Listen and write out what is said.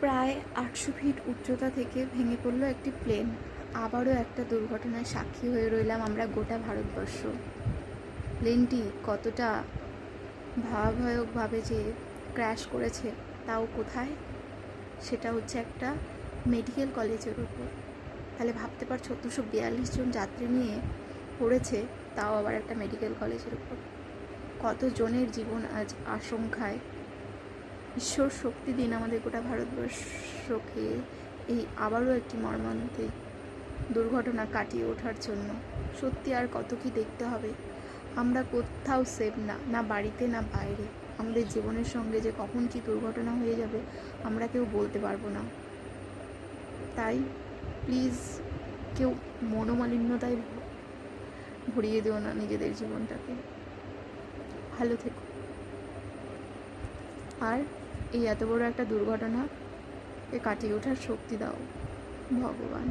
প্রায় 800 ফিট উচ্চতা থেকে ভেঙে পড়লো একটি প্লেন। আবারও একটা দুর্ঘটনার সাক্ষী হয়ে রইলাম আমরা গোটা ভারতবর্ষ। প্লেনটি কতটা ভয়াবহভাবে যে ক্র্যাশ করেছে তাও কোথায়, সেটা হচ্ছে একটা মেডিকেল কলেজের উপর। তাহলে ভাবতে পারছো 242 জন যাত্রী নিয়ে পড়েছে, তাও আবার একটা মেডিকেল কলেজের উপর। কতজনের জীবন আজ আশঙ্কায়। ঈশ্বর শক্তি দিন আমাদের গোটা ভারতবর্ষকে এই আবারও একটি মর্মান্তিক দুর্ঘটনা কাটিয়ে ওঠার জন্য। সত্যি আর কত কি দেখতে হবে। আমরা কোথাও সেফ না, না বাড়িতে না বাইরে। আমাদের জীবনের সঙ্গে যে কখন কি দুর্ঘটনা হয়ে যাবে আমরা কেউ বলতে পারবো না। তাই প্লিজ কেউ মনোমালিন্যতায় ভরিয়ে দিও না নিজেদের জীবনটাকে। ভালো থেকো। আর এই এত বড় একটা দুর্ঘটনাকে কাটিয়ে ওঠার শক্তি দাও ভগবান।